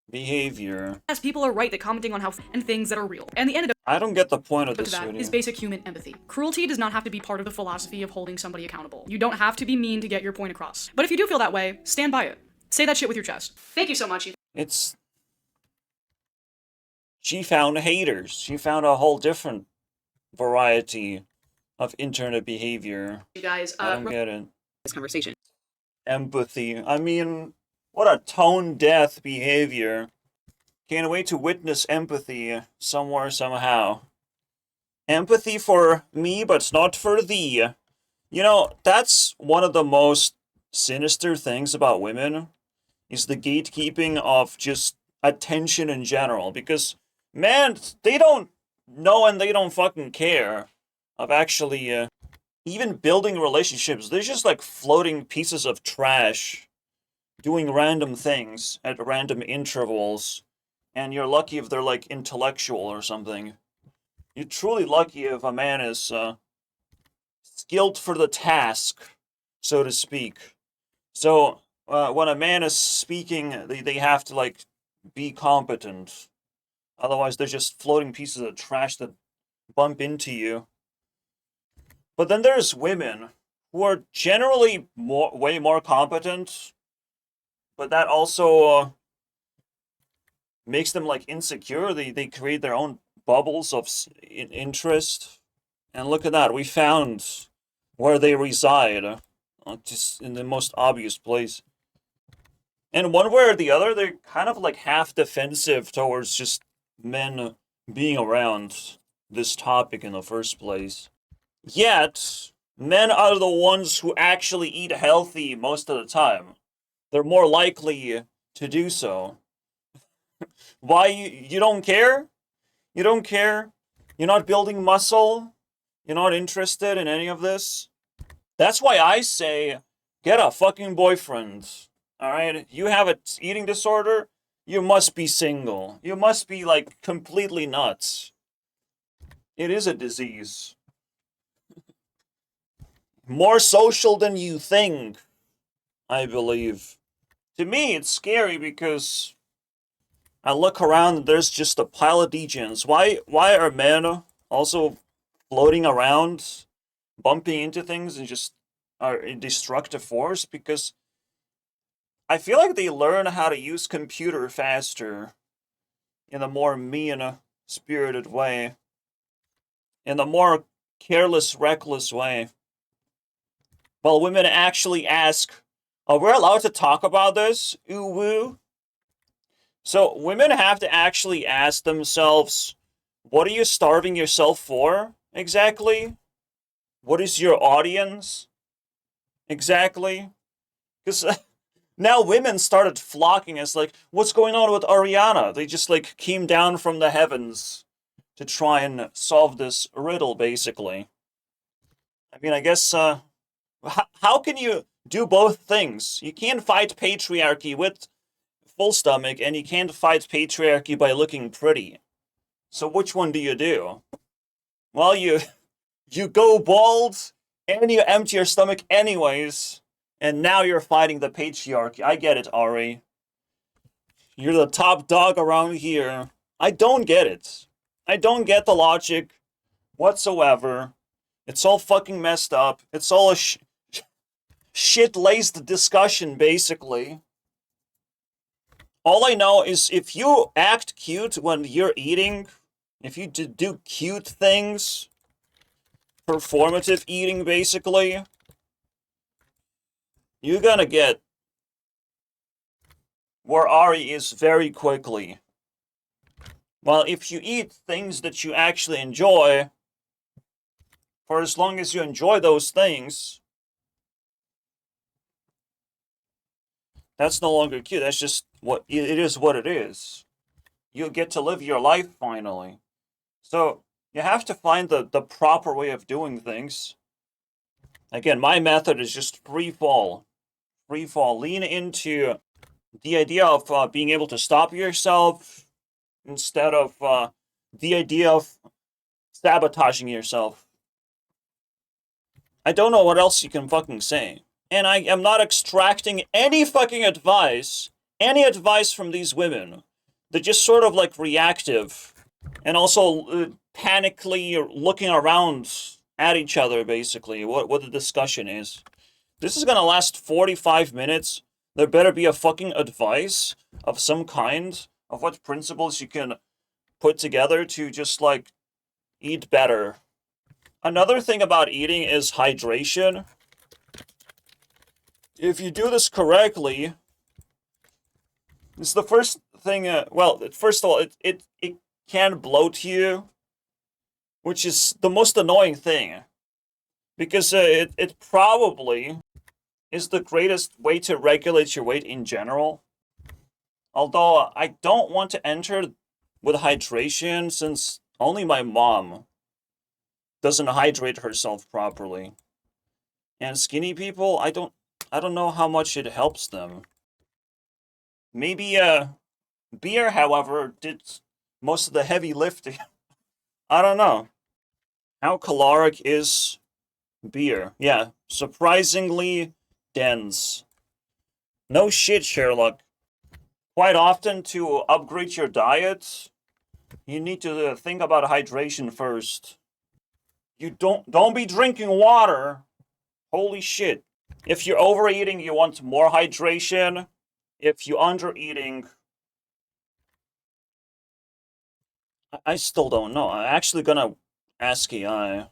behavior. yes, people are right that commenting on how and things that are real. And the antidote I don't get the point of to this that video. is basic human empathy. Cruelty does not have to be part of the philosophy of holding somebody accountable. You don't have to be mean to get your point across. But if you do feel that way, stand by it. Say that shit with your chest. Thank you so much, Ethan. It's she found haters. She found a whole different variety of internet behavior. You guys, I don't get it. this conversation. Empathy. I mean, what a tone-deaf behavior. Can't wait to witness empathy somewhere, somehow. Empathy for me, but not for thee. You know, that's one of the most sinister things about women, is the gatekeeping of just attention in general. Because, man, they don't know and they don't fucking care of actually even building relationships. They're just like floating pieces of trash, doing random things at random intervals. And you're lucky if they're like intellectual or something. You're truly lucky if a man is skilled for the task, so to speak. So when a man is speaking, they have to like be competent. Otherwise, they're just floating pieces of trash that bump into you. But then there's women who are generally way more competent, but that also makes them like insecure. They create their own bubbles of interest. And look at that, we found where they reside, just in the most obvious place. And one way or the other, they're kind of like half defensive towards just men being around this topic in the first place. Yet, men are the ones who actually eat healthy most of the time. They're more likely to do so. Why? You don't care? You don't care? You're not building muscle? You're not interested in any of this? That's why I say, get a fucking boyfriend. Alright? You have an eating disorder? You must be single. You must be, like, completely nuts. It is a disease. More social than you think, I believe. To me, it's scary because I look around and there's just a pile of degens. Why are men also floating around, bumping into things, and just are a destructive force? Because I feel like they learn how to use computer faster in a more mean-spirited way. In a more careless, reckless way. While women actually ask, are we allowed to talk about this? Ooh woo. So women have to actually ask themselves, what are you starving yourself for, exactly? What is your audience, exactly? Because now women started flocking as like, what's going on with Ariana? They just like came down from the heavens to try and solve this riddle, basically. I mean, I guess, how can you do both things? You can't fight patriarchy with full stomach, and you can't fight patriarchy by looking pretty. So which one do you do? Well, you go bald, and you empty your stomach anyways, and now you're fighting the patriarchy. I get it, Ari. You're the top dog around here. I don't get it. I don't get the logic whatsoever. It's all fucking messed up. It's all a shit-laced discussion, basically. All I know is if you act cute when you're eating, if you do cute things, performative eating, basically, you're gonna get where Ari is very quickly. Well, if you eat things that you actually enjoy, for as long as you enjoy those things, that's no longer cute. That's just what it is. What it is. You get to live your life finally. So you have to find the proper way of doing things. Again, my method is just free fall. Free fall. Lean into the idea of being able to stop yourself instead of the idea of sabotaging yourself. I don't know what else you can fucking say. And I am not extracting any fucking advice, from these women. They're just sort of like reactive. And also panically looking around at each other, basically, what the discussion is. This is gonna last 45 minutes. There better be a fucking advice of some kind of what principles you can put together to just, like, eat better. Another thing about eating is hydration. If you do this correctly, it's the first thing, well, first of all, it can bloat you, which is the most annoying thing. Because it probably is the greatest way to regulate your weight in general. Although I don't want to enter with hydration since only my mom doesn't hydrate herself properly. And skinny people, I don't know how much it helps them. Maybe beer, however, did most of the heavy lifting. I don't know. How caloric is beer? Yeah, surprisingly dense. No shit, Sherlock. Quite often, to upgrade your diet, you need to think about hydration first. You don't be drinking water. Holy shit. If you're overeating, you want more hydration. If you're undereating, I still don't know. I'm actually gonna ask AI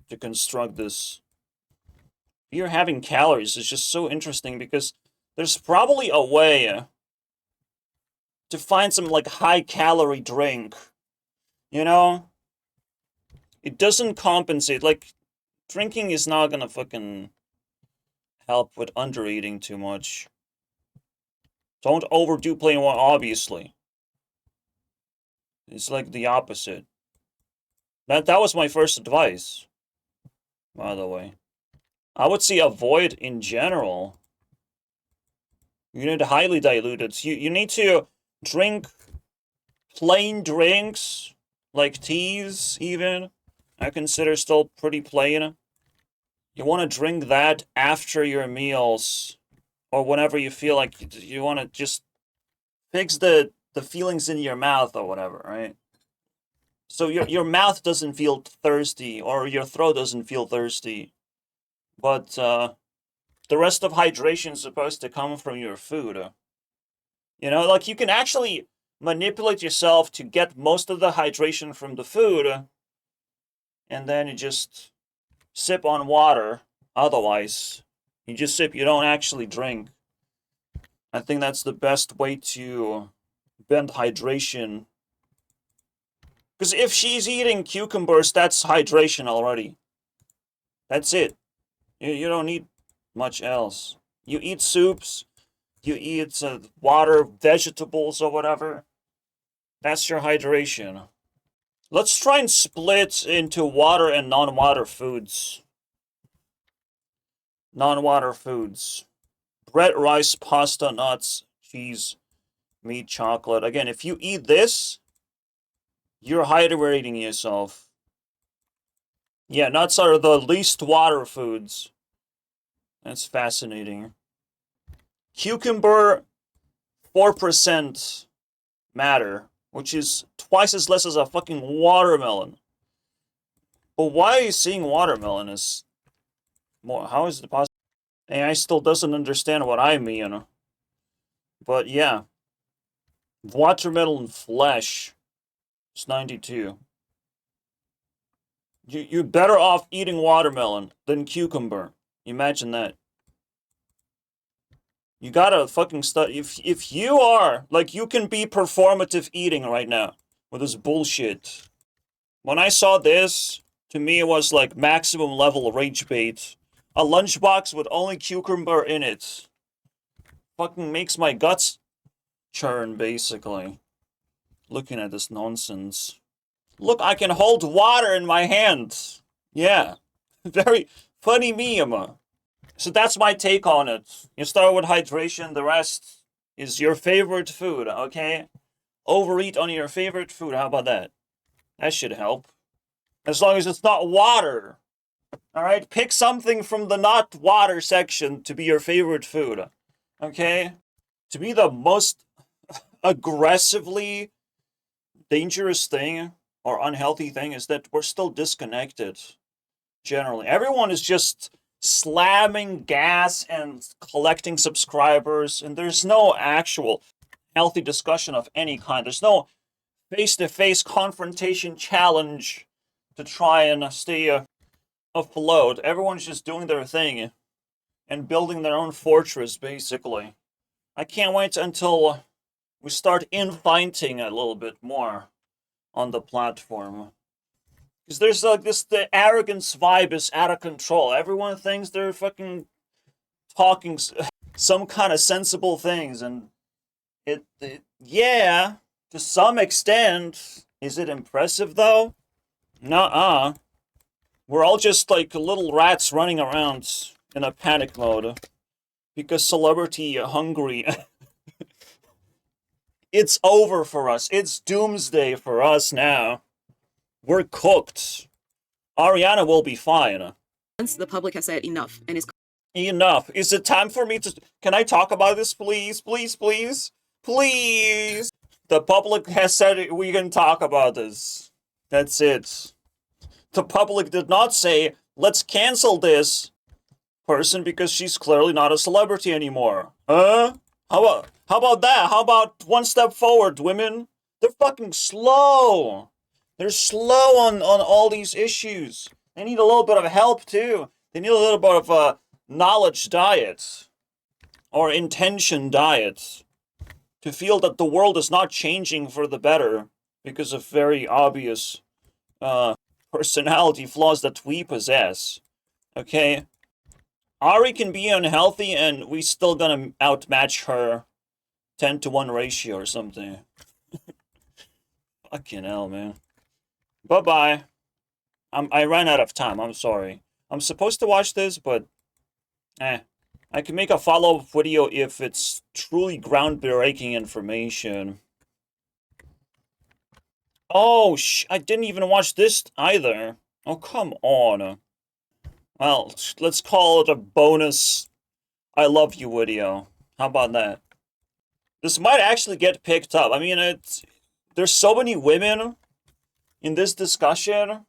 to construct this. Beer having calories is just so interesting because there's probably a way to find some, like, high-calorie drink. You know? It doesn't compensate. Like, drinking is not gonna fucking help with undereating too much. Don't overdo plain water, obviously. It's like the opposite. That was my first advice, by the way. I would say avoid in general. You need highly diluted. You need to drink plain drinks, like teas even. I consider still pretty plain. You want to drink that after your meals, or whenever you feel like you want to just fix the feelings in your mouth or whatever, right? So your mouth doesn't feel thirsty, or your throat doesn't feel thirsty. But the rest of hydration is supposed to come from your food. You know, like, you can actually manipulate yourself to get most of the hydration from the food, and then you just sip on water. Otherwise, you just sip, you don't actually drink. I think that's the best way to bend hydration. Because if she's eating cucumbers, that's hydration already. That's it. You don't need much else. You eat soups, you eat water, vegetables, or whatever. That's your hydration. Let's try and split into water and non-water foods. Non-water foods. Bread, rice, pasta, nuts, cheese, meat, chocolate. Again, if you eat this, you're hydrating yourself. Yeah, nuts are the least water foods. That's fascinating. Cucumber, 4% matter, which is twice as less as a fucking watermelon. But why are you seeing watermelon as more? How is it possible? AI still doesn't understand what I mean. But yeah. Watermelon flesh. It's 92. You're better off eating watermelon than cucumber. Imagine that. You gotta fucking study. If you are, like, you can be performative eating right now with this bullshit. When I saw this, to me it was like maximum level rage bait. A lunchbox with only cucumber in it. Fucking makes my guts churn, basically. Looking at this nonsense. Look, I can hold water in my hand. Yeah. Very funny meme. So that's my take on it. You start with hydration, the rest is your favorite food, okay? Overeat on your favorite food, how about that? That should help. As long as it's not water. Alright? Pick something from the not water section to be your favorite food. Okay? To me, the most aggressively dangerous thing or unhealthy thing is that we're still disconnected. Generally. Everyone is just slamming gas and collecting subscribers, and there's no actual healthy discussion of any kind. There's no face-to-face confrontation challenge to try and stay afloat. Everyone's just doing their thing and building their own fortress, basically. I can't wait until we start infighting a little bit more on the platform. Because there's like this, the arrogance vibe is out of control. Everyone thinks they're fucking talking some kind of sensible things, and yeah, to some extent. Is it impressive though? Nuh-uh. We're all just like little rats running around in a panic mode because celebrity hungry. It's over for us. It's doomsday for us now. We're cooked. Ariana will be fine. Once the public has said enough and is enough. Is it time for me to... Can I talk about this, please? Please, please? Please! The public has said we can talk about this. That's it. The public did not say, let's cancel this person because she's clearly not a celebrity anymore. Huh? How about that? How about one step forward, women? They're fucking slow. They're slow on all these issues. They need a little bit of help, too. They need a little bit of a knowledge diet. Or intention diet. To feel that the world is not changing for the better because of very obvious personality flaws that we possess. Okay? Ari can be unhealthy and we still gonna outmatch her 10-to-1 ratio or something. Fucking hell, man. Bye-bye. I ran out of time, I'm sorry. I'm supposed to watch this, but... I can make a follow-up video if it's truly groundbreaking information. Oh, I didn't even watch this either. Oh, come on. Well, let's call it a bonus I love you video. How about that? This might actually get picked up. I mean, there's so many women in this discussion.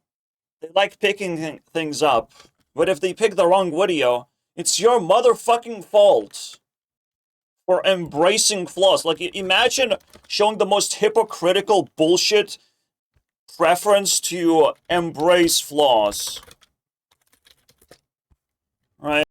They like picking things up. But if they pick the wrong video, it's your motherfucking fault for embracing flaws. Like, imagine showing the most hypocritical bullshit preference to embrace flaws. Right?